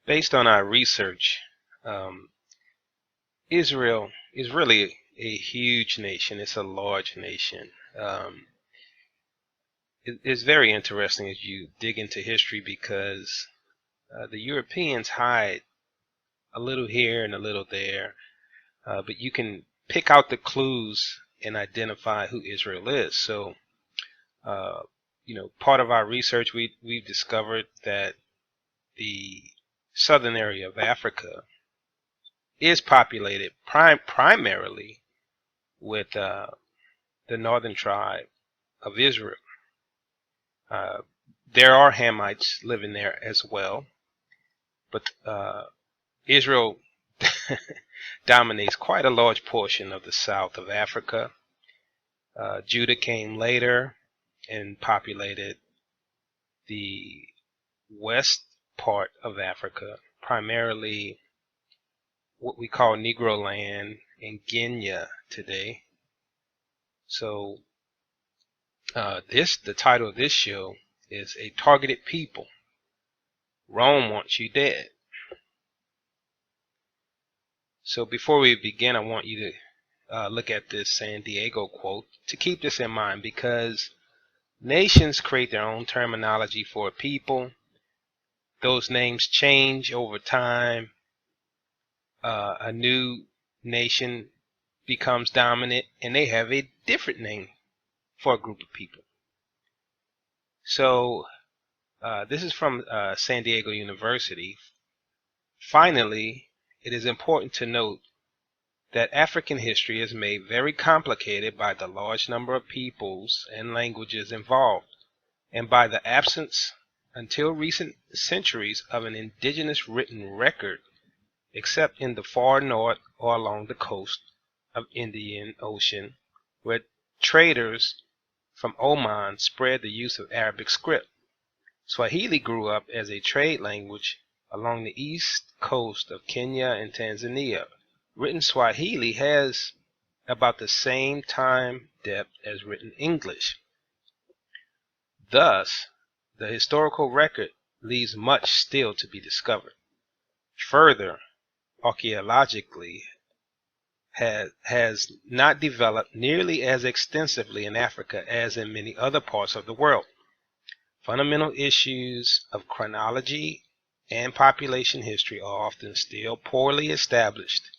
Based on our research, Israel is really a huge nation. It's a large nation. It's very interesting as you dig into history because the Europeans hide a little here and a little there, but you can pick out the clues and identify who Israel is. So, part of our research, we've discovered that the southern area of Africa is populated primarily with the northern tribe of Israel. There are Hamites living there as well, but Israel dominates quite a large portion of the south of Africa. Judah came later and populated the west part of Africa, primarily what we call Negro land in Guinea today. So the title of this show is A Targeted People. Rome Wants You Dead. So before we begin, I want you to look at this San Diego quote to keep this in mind, because nations create their own terminology for a people. Those names change over time. A new nation becomes dominant and they have a different name for a group of people. So this is from San Diego University. Finally, it is important to note that African history is made very complicated by the large number of peoples and languages involved, and by the absence until recent centuries of an indigenous written record, except in the far north or along the coast of Indian Ocean, where traders from Oman spread the use of Arabic script. Swahili grew up as a trade language along the east coast of Kenya and Tanzania. Written Swahili has about the same time depth as written English. Thus, the historical record leaves much still to be discovered. Further, archaeologically, has not developed nearly as extensively in Africa as in many other parts of the world. Fundamental issues of chronology and population history are often still poorly established.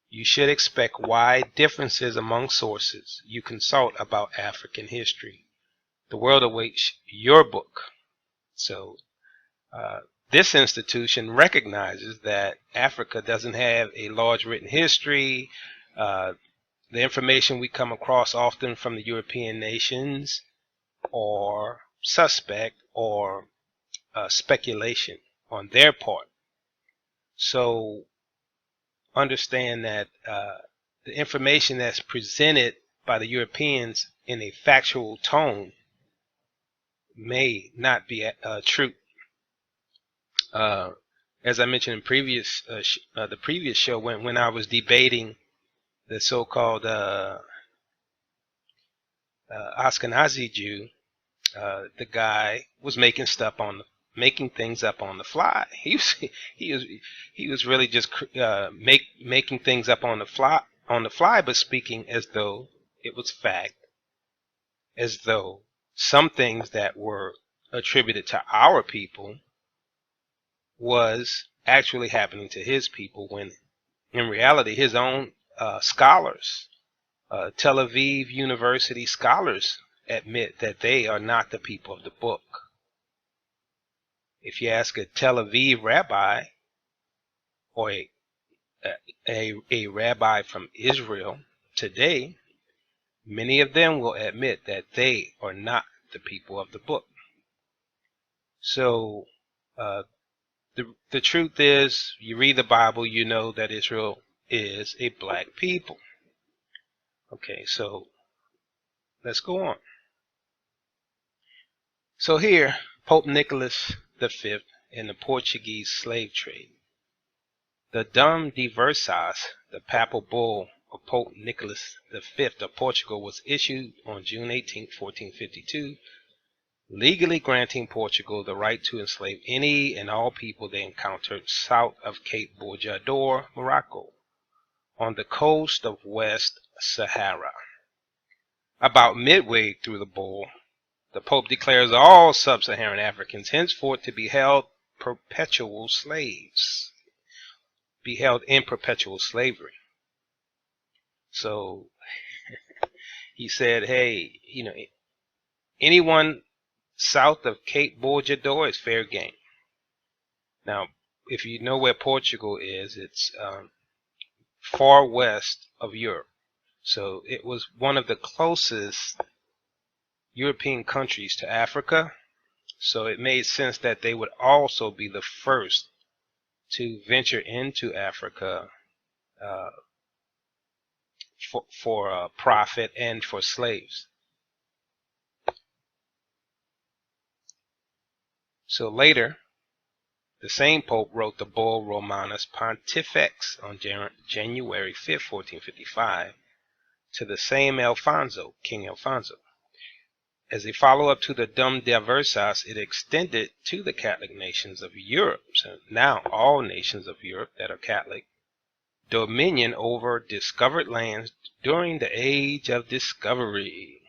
You should expect wide differences among sources you consult about African history. The world awaits your book. So, this institution recognizes that Africa doesn't have a large written history. The information we come across often from the European nations or suspect or speculation on their part. So understand that the information that's presented by the Europeans in a factual tone may not be true. As I mentioned in the previous show, when I was debating the so-called Ashkenazi Jew, the guy was making things up on the fly. He was really just making things up on the fly, but speaking as though it was fact, as though some things that were attributed to our people was actually happening to his people, when in reality his own scholars, Tel Aviv University scholars, admit that they are not the people of the book. If you ask a Tel Aviv rabbi or a rabbi from Israel today, many of them will admit that they are not the people of the book. So the truth is, you read the Bible, you know that Israel is a black people. Okay, so let's go on. So here, Pope Nicholas V and the Portuguese slave trade. The Dum Diversas, the papal bull of Pope Nicholas V of Portugal, was issued on June 18, 1452, legally granting Portugal the right to enslave any and all people they encountered south of Cape Bojador, Morocco, on the coast of West Sahara. About midway through the bull, the Pope declares all sub-Saharan Africans henceforth to be held in perpetual slavery. So he said, hey, anyone south of Cape Bojador is fair game. Now, if you know where Portugal is, it's far west of Europe. So it was one of the closest European countries to Africa. So it made sense that they would also be the first to venture into Africa for profit and for slaves. So later, the same Pope wrote the Bull Romanus Pontifex on January 5, 1455, to the same Alfonso, King Alfonso. As a follow-up to the Dum Diversas, it extended to the Catholic nations of Europe, so now all nations of Europe that are Catholic, dominion over discovered lands during the Age of Discovery.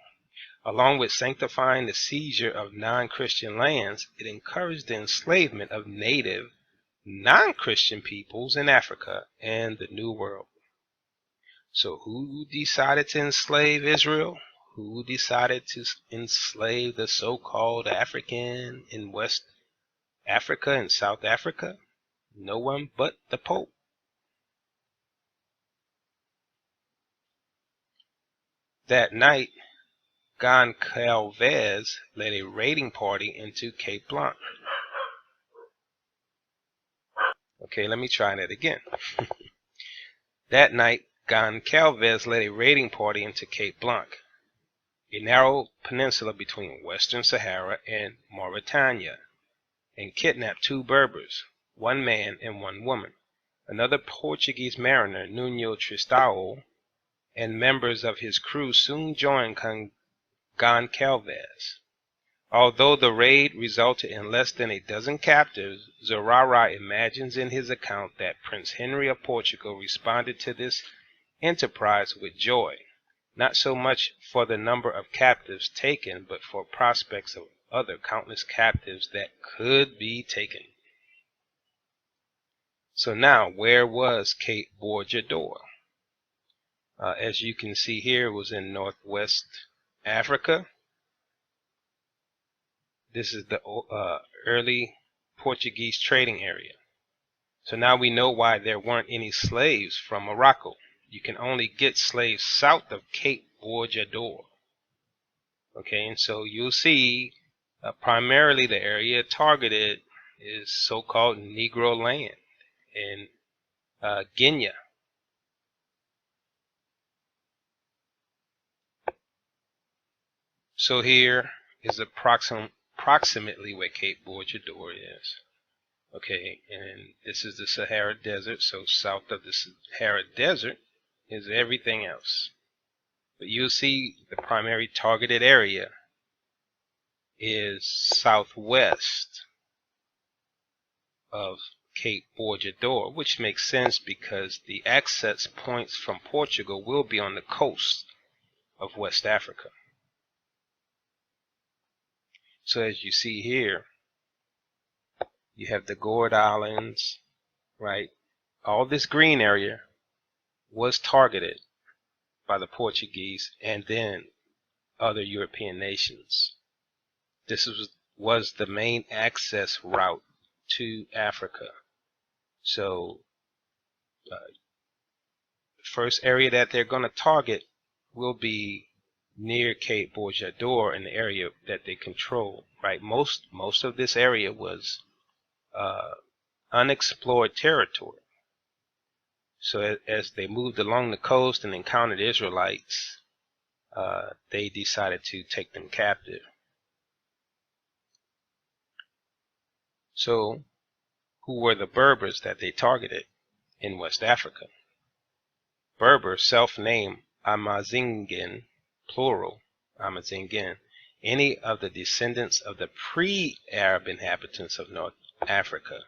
Along with sanctifying the seizure of non-Christian lands, it encouraged the enslavement of native, non-Christian peoples in Africa and the New World. So who decided to enslave Israel? Who decided to enslave the so-called African in West Africa and South Africa? No one but the Pope. That night, Goncalves led a raiding party into Cape Blanc. Okay, let me try that again. That night, Goncalves led a raiding party into Cape Blanc, a narrow peninsula between Western Sahara and Mauritania, and kidnapped 2 Berbers, 1 man and 1 woman, another Portuguese mariner, Nuno Tristão, and members of his crew soon joined Goncalves. Although the raid resulted in less than a dozen captives, Zurara imagines in his account that Prince Henry of Portugal responded to this enterprise with joy, not so much for the number of captives taken, but for prospects of other countless captives that could be taken. So now, where was Cape Bojador? As you can see here, it was in northwest Africa. This is the early Portuguese trading area. So now we know why there weren't any slaves from Morocco. You can only get slaves south of Cape Bojador. Okay, and so you'll see primarily the area targeted is so-called Negro land in Guinea. So here is approximately where Cape Bojador is. Okay, and this is the Sahara Desert, so south of the Sahara Desert is everything else. But you'll see the primary targeted area is southwest of Cape Bojador, which makes sense because the access points from Portugal will be on the coast of West Africa. So as you see here, you have the Gourd Islands, right? All this green area was targeted by the Portuguese and then other European nations. This was the main access route to Africa. So the first area that they're going to target will be near Cape Bojador, in the area that they control, right? Most of this area was unexplored territory. So as they moved along the coast and encountered Israelites, they decided to take them captive. So who were the Berbers that they targeted in West Africa? Berber, self-named Amazighen, plural, Amazighen, any of the descendants of the pre-Arab inhabitants of North Africa.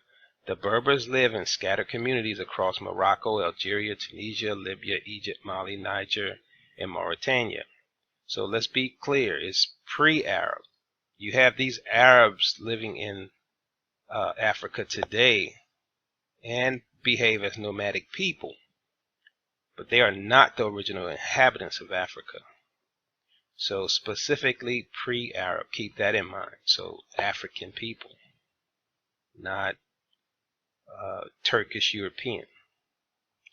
The Berbers live in scattered communities across Morocco, Algeria, Tunisia, Libya, Egypt, Mali, Niger, and Mauritania. So let's be clear, it's pre-Arab. You have these Arabs living in Africa today and behave as nomadic people, but they are not the original inhabitants of Africa. So specifically pre-Arab, keep that in mind. So African people, not Turkish European.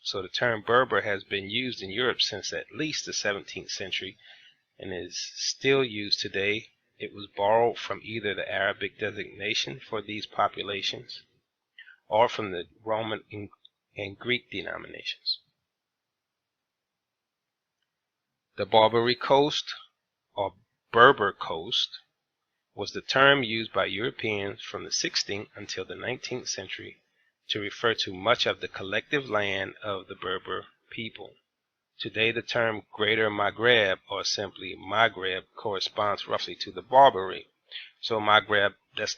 So the term Berber has been used in Europe since at least the 17th century and is still used today. It was borrowed from either the Arabic designation for these populations or from the Roman and Greek denominations. The Barbary Coast, or Berber Coast, was the term used by Europeans from the 16th until the 19th century to refer to much of the collective land of the Berber people. Today the term Greater Maghreb, or simply Maghreb, corresponds roughly to the Barbary. So Maghreb, that's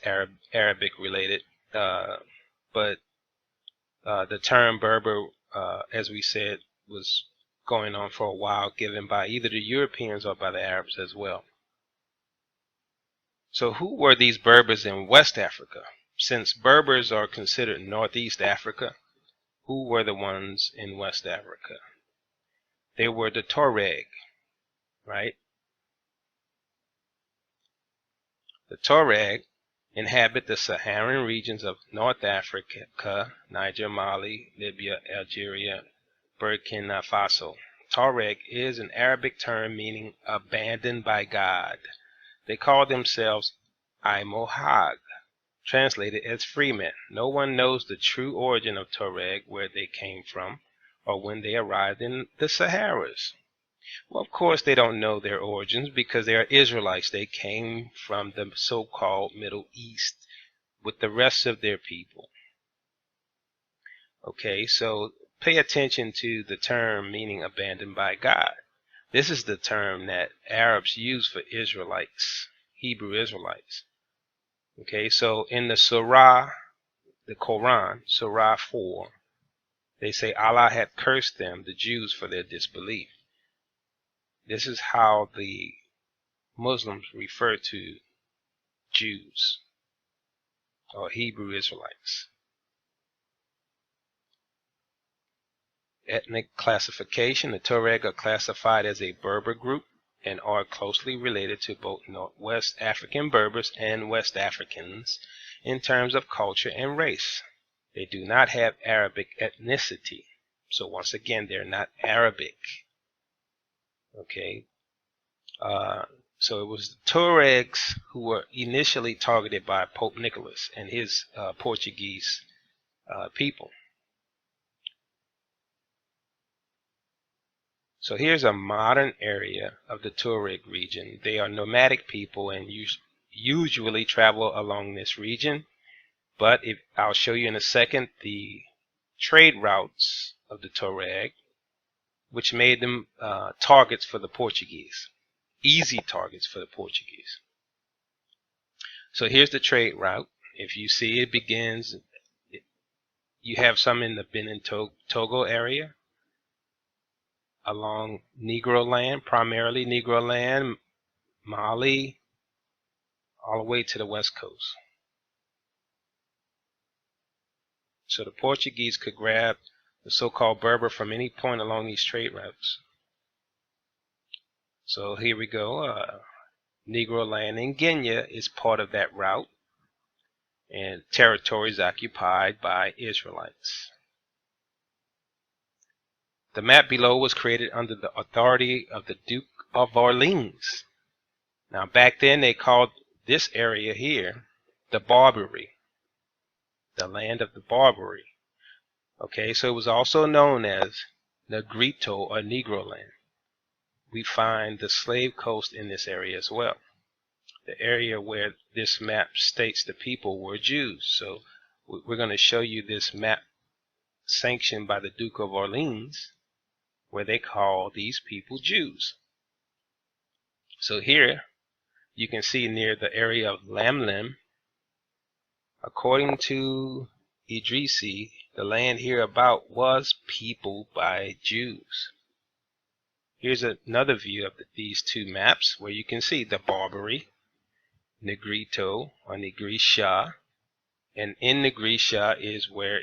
Arabic related, but the term Berber, as we said, was going on for a while, given by either the Europeans or by the Arabs as well. So who were these Berbers in West Africa? Since Berbers are considered Northeast Africa, who were the ones in West Africa? They were the Tuareg, right? The Tuareg inhabit the Saharan regions of North Africa, Niger, Mali, Libya, Algeria, Burkina Faso. Tuareg is an Arabic term meaning abandoned by God. They call themselves Imohag, translated as freemen. No one knows the true origin of Tuareg, where they came from, or when they arrived in the Saharas. Well, of course they don't know their origins because they are Israelites. They came from the so-called Middle East with the rest of their people. Okay, so pay attention to the term meaning abandoned by God. This is the term that Arabs use for Israelites, Hebrew Israelites. Okay, so in the Surah, the Quran, Surah 4, they say Allah had cursed them, the Jews, for their disbelief. This is how the Muslims refer to Jews or Hebrew Israelites. Ethnic classification. The Tuareg are classified as a Berber group and are closely related to both Northwest African Berbers and West Africans in terms of culture and race. They do not have Arabic ethnicity. So once again, they're not Arabic. Okay. So it was the Tuaregs who were initially targeted by Pope Nicholas and his Portuguese people. So here's a modern area of the Tuareg region. They are nomadic people and usually travel along this region. But I'll show you in a second the trade routes of the Tuareg, which made them targets for the Portuguese. Easy targets for the Portuguese. So here's the trade route. If you see, it begins, you have some in the Benin Togo area, along Negro land, primarily Negro land, Mali, all the way to the west coast. So the Portuguese could grab the so-called Berber from any point along these trade routes. So here we go. Negro land in Guinea is part of that route, and territories occupied by Israelites. The map below was created under the authority of the Duke of Orleans. Now back then they called this area here the Barbary, the land of the Barbary. Okay, so it was also known as Negrito or Negro land. We find the slave coast in this area as well. The area where this map states the people were Jews. So we're going to show you this map sanctioned by the Duke of Orleans, where they call these people Jews. So here you can see near the area of Lamlim. According to Idrisi, the land hereabout was peopled by Jews. Here's another view of these two maps where you can see the Barbary, Negrito or Negrisha, and in Negrisha is where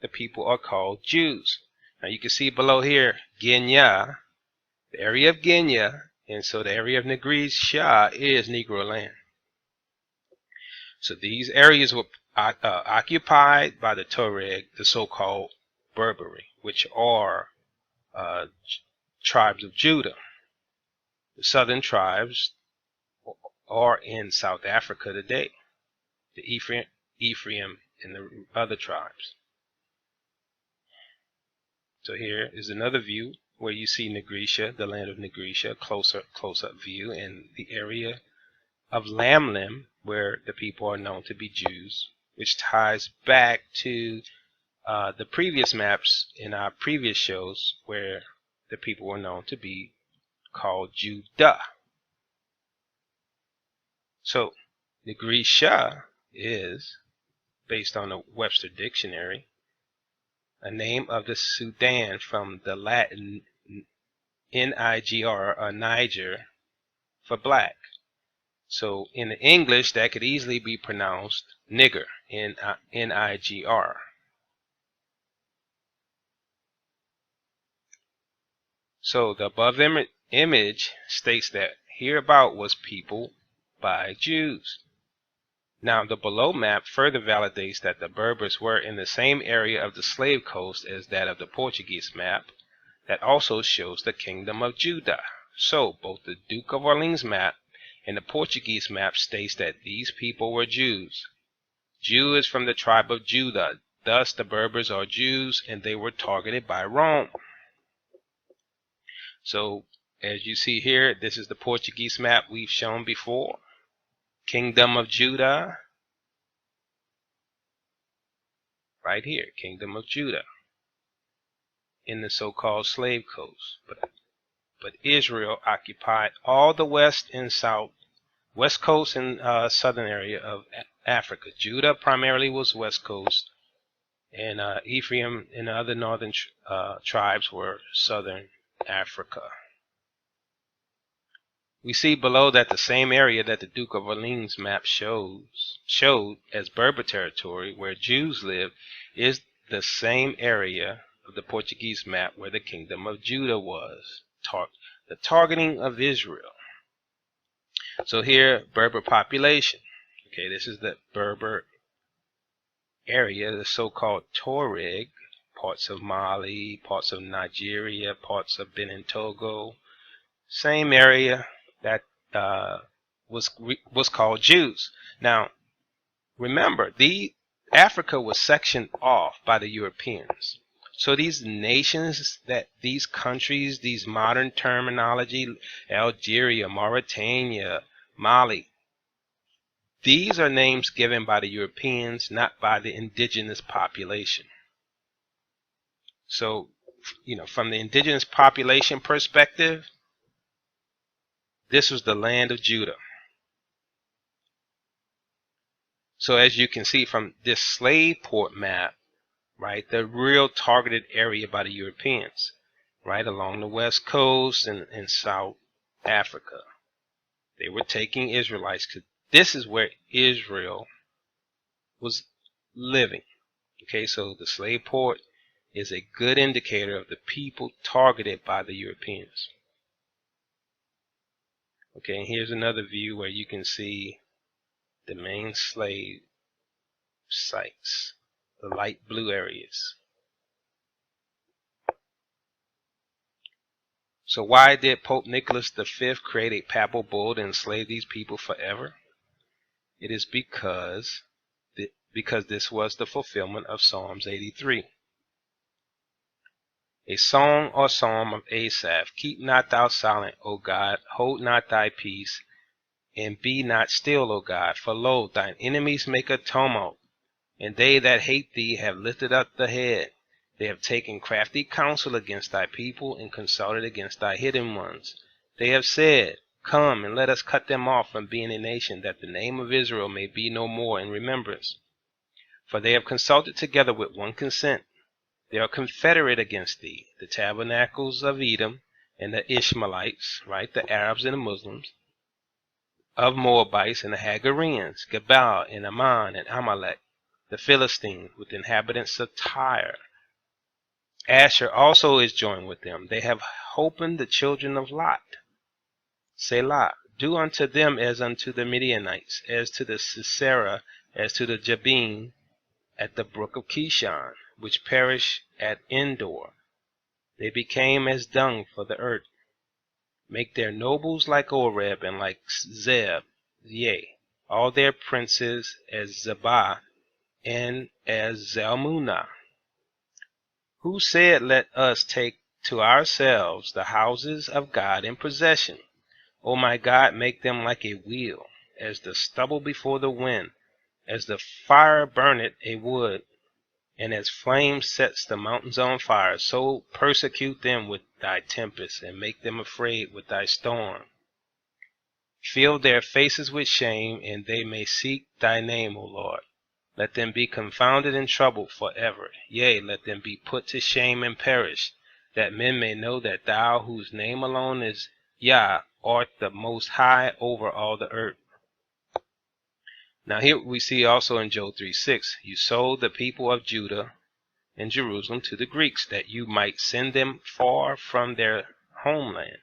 the people are called Jews. Now you can see below here Genya, the area of Genya, and so the area of Negrisha is Negro land. So these areas were occupied by the Tuareg, the so-called Berberi, which are tribes of Judah. The southern tribes are in South Africa today, the Ephraim and the other tribes. So here is another view where you see Negrisha, the land of Negrisha, close-up view, and the area of Lamlim, where the people are known to be Jews, which ties back to the previous maps in our previous shows where the people were known to be called Judah. So Negrisha is, based on the Webster Dictionary, a name of the Sudan from the Latin Nigr, or Niger, for black. So in the English, that could easily be pronounced nigger, Nigr. So the above image states that hereabout was peopled by Jews. Now the below map further validates that the Berbers were in the same area of the slave coast as that of the Portuguese map that also shows the kingdom of Judah. So both the Duke of Orleans map and the Portuguese map states that these people were Jews. Jew is from the tribe of Judah, thus the Berbers are Jews and they were targeted by Rome. So as you see here, this is the Portuguese map we've shown before. Kingdom of Judah, right here, Kingdom of Judah, in the so-called slave coast. But Israel occupied all the west and west coast and southern area of Africa. Judah primarily was west coast, and Ephraim and the other northern tribes were southern Africa. We see below that the same area that the Duke of Orleans map showed as Berber territory where Jews lived is the same area of the Portuguese map where the kingdom of Judah was, the targeting of Israel. So here, Berber population. Okay, this is the Berber area, the so-called Tuareg, parts of Mali, parts of Nigeria, parts of Benin, Togo, same area that was called Jews. Now, remember, Africa was sectioned off by the Europeans. So these nations, these countries, these modern terminology, Algeria, Mauritania, Mali, these are names given by the Europeans, not by the indigenous population. So, from the indigenous population perspective, this was the land of Judah. So as you can see from this slave port map, right, the real targeted area by the Europeans, right, along the west coast and South Africa. They were taking Israelites because this is where Israel was living. Okay, so the slave port is a good indicator of the people targeted by the Europeans. Okay, and here's another view where you can see the main slave sites, the light blue areas. So why did Pope Nicholas V create a papal bull to enslave these people forever? It is because this was the fulfillment of Psalms 83. A song or psalm of Asaph. Keep not thou silent, O God, hold not thy peace, and be not still, O God. For lo, thine enemies make a tumult, and they that hate thee have lifted up the head. They have taken crafty counsel against thy people, and consulted against thy hidden ones. They have said, Come, and let us cut them off from being a nation, that the name of Israel may be no more in remembrance. For they have consulted together with one consent. They are confederate against thee, the tabernacles of Edom, and the Ishmaelites, right, the Arabs and the Muslims, of Moabites, and the Hagarenes, Gebal, and Ammon, and Amalek, the Philistines, with the inhabitants of Tyre. Assur also is joined with them. They have holpen the children of Lot. Selah, do unto them as unto the Midianites, as to the Sisera, as to the Jabin at the brook of Kishon, which perish at Endor. They became as dung for the earth. Make their nobles like Oreb and like Zeb, yea, all their princes as Zebah and as Zalmunna. Who said, let us take to ourselves the houses of God in possession? O my God, make them like a wheel, as the stubble before the wind, as the fire burneth a wood, and as flame sets the mountains on fire, so persecute them with thy tempest, and make them afraid with thy storm. Fill their faces with shame, and they may seek thy name, O Lord. Let them be confounded and troubled forever. Yea, let them be put to shame and perish, that men may know that thou, whose name alone is Yah, art the most high over all the earth. Now here we see also in Job 3:6, you sold the people of Judah and Jerusalem to the Greeks, that you might send them far from their homeland.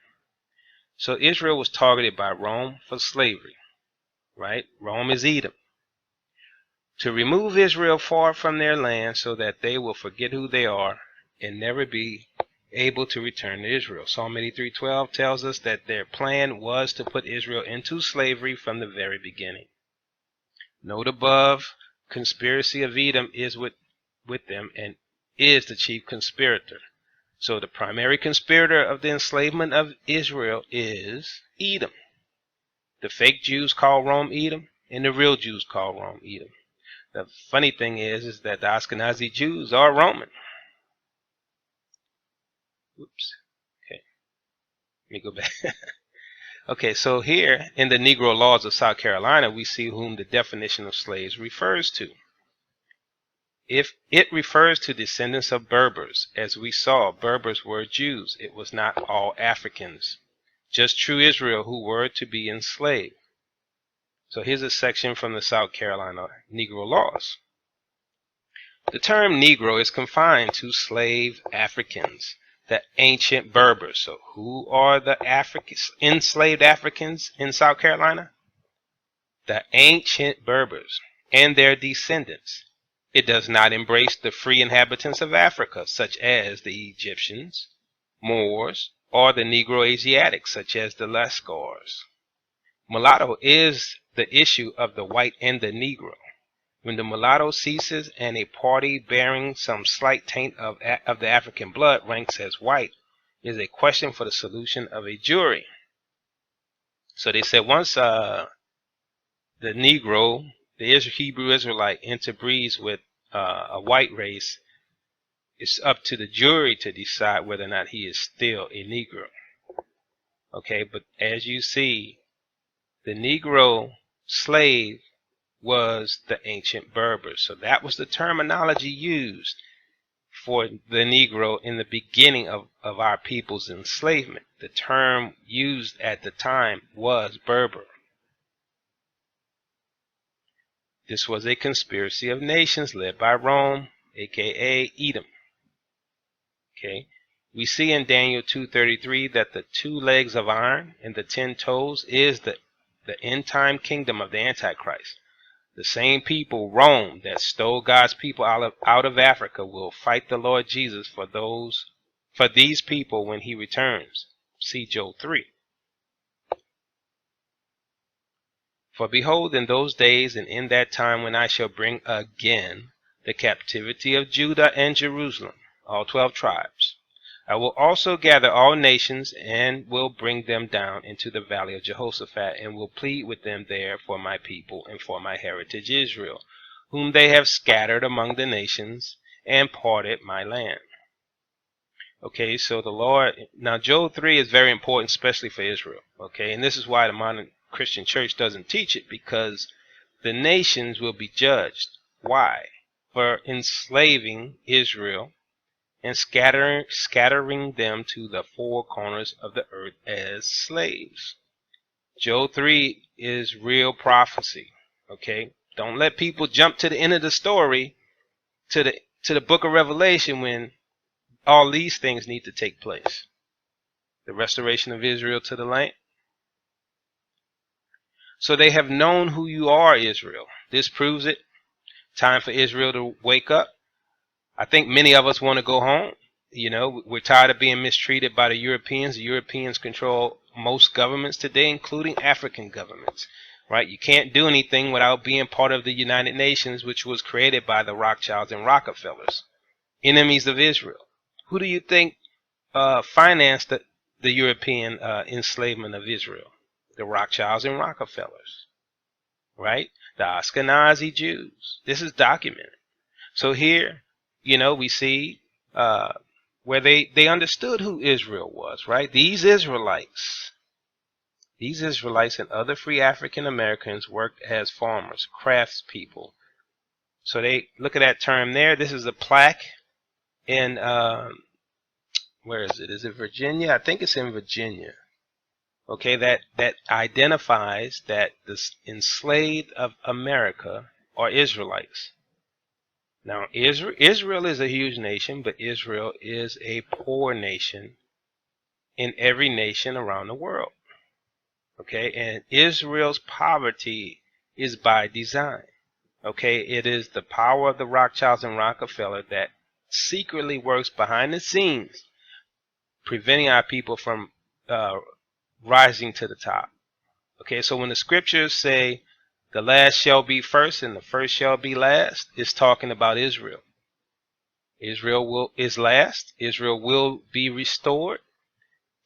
So Israel was targeted by Rome for slavery, right? Rome is Edom. To remove Israel far from their land so that they will forget who they are and never be able to return to Israel. Psalm 83:12 tells us that their plan was to put Israel into slavery from the very beginning. Note above, conspiracy of Edom is with them and is the chief conspirator. So the primary conspirator of the enslavement of Israel is Edom. The fake Jews call Rome Edom, and the real Jews call Rome Edom. The funny thing is that the Ashkenazi Jews are Roman. Oops. Okay. Let me go back. Okay, so here in the Negro laws of South Carolina, we see whom the definition of slaves refers to. If it refers to descendants of Berbers, as we saw, Berbers were Jews. It was not all Africans, just true Israel who were to be enslaved. So here's a section from the South Carolina Negro laws. The term Negro is confined to slave Africans, the ancient Berbers. So who are the enslaved Africans in South Carolina? The ancient Berbers and their descendants. It does not embrace the free inhabitants of Africa, such as the Egyptians, Moors, or the Negro Asiatics, such as the Lascars. Mulatto is the issue of the white and the Negro. When the mulatto ceases and a party bearing some slight taint of the African blood ranks as white, is a question for the solution of a jury. So they said once the Negro, the Hebrew Israelite, interbreeds with a white race, it's up to the jury to decide whether or not he is still a Negro. Okay, but as you see, the Negro slave was the ancient Berbers. So that was the terminology used for the Negro in the beginning of our people's enslavement. The term used at the time was Berber. This was a conspiracy of nations led by Rome, aka Edom. Okay, we see in Daniel 2:33 that the 2 legs of iron and the 10 toes is the end time kingdom of the Antichrist. The same people, Rome, that stole God's people out of Africa will fight the Lord Jesus for these people when he returns. See Job 3. For behold, in those days and in that time when I shall bring again the captivity of Judah and Jerusalem, all 12 tribes, I will also gather all nations and will bring them down into the valley of Jehoshaphat and will plead with them there for my people and for my heritage Israel, whom they have scattered among the nations and parted my land. Okay, so the Lord, now Job 3 is very important, especially for Israel. Okay, and this is why the modern Christian church doesn't teach it, because the nations will be judged. Why? For enslaving Israel and scattering them to the four corners of the earth as slaves. Job 3 is real prophecy. Okay, don't let people jump to the end of the story, to the book of Revelation, when all these things need to take place. The restoration of Israel to the land. So they have known who you are, Israel. This proves it. Time for Israel to wake up. I think many of us want to go home. You know, we're tired of being mistreated by the Europeans. The Europeans control most governments today, including African governments. Right? You can't do anything without being part of the United Nations, which was created by the Rothschilds and Rockefellers, enemies of Israel. Who do you think financed the European enslavement of Israel? The Rothschilds and Rockefellers, right? The Ashkenazi Jews. This is documented. So here, you know, we see where they understood who Israel was, right? These Israelites and other free African Americans worked as farmers, craftspeople. So they look at that term there. This is a plaque in where is it? Is it Virginia? I think it's in Virginia. Okay, that identifies that the enslaved of America are Israelites. Now, Israel is a huge nation, but Israel is a poor nation in every nation around the world. Okay, and Israel's poverty is by design. Okay, it is the power of the Rothschilds and Rockefeller that secretly works behind the scenes, preventing our people from rising to the top. Okay, so when the scriptures say the last shall be first and the first shall be last, it's talking about Israel. Israel is last. Israel will be restored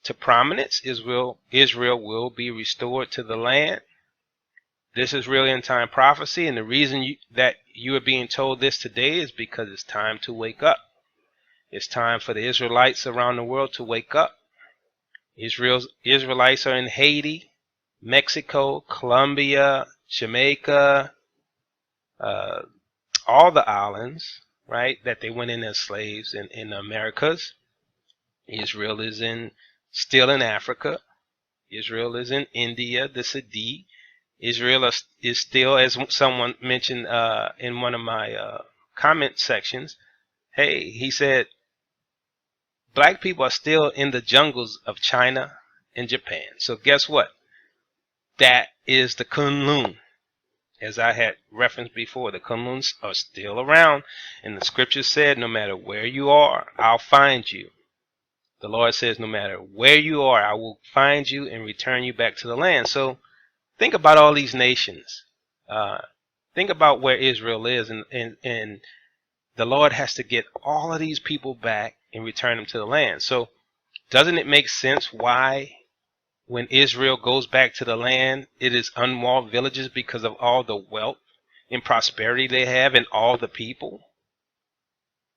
to prominence. Israel will be restored to the land. This is real end time prophecy, and the reason that you are being told this today is because it's time to wake up. It's time for the Israelites around the world to wake up. Israelites are in Haiti, Mexico, Colombia, Jamaica, all the islands, right, that they went in as slaves in the Americas. Israel is still in Africa. Israel is in India, the Sadi. Israel is still, as someone mentioned in one of my comment sections, hey, he said, black people are still in the jungles of China and Japan. So guess what? That is the Kunlun. As I had referenced before, the Kunluns are still around. And the scripture said, no matter where you are, I'll find you. The Lord says, no matter where you are, I will find you and return you back to the land. So think about all these nations. Think about where Israel is. And the Lord has to get all of these people back and return them to the land. So doesn't it make sense why when Israel goes back to the land, it is unwalled villages because of all the wealth and prosperity they have and all the people?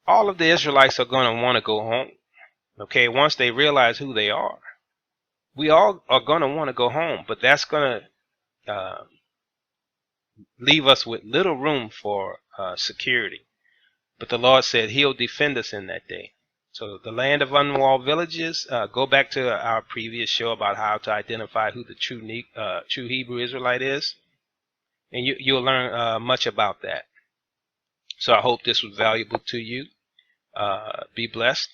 All of the Israelites are going to want to go home. Okay, once they realize who they are. We all are going to want to go home, but that's going to leave us with little room for security. But the Lord said he'll defend us in that day. So the land of unwalled villages, go back to our previous show about how to identify who the true Hebrew Israelite is. And you'll learn much about that. So I hope this was valuable to you. Be blessed.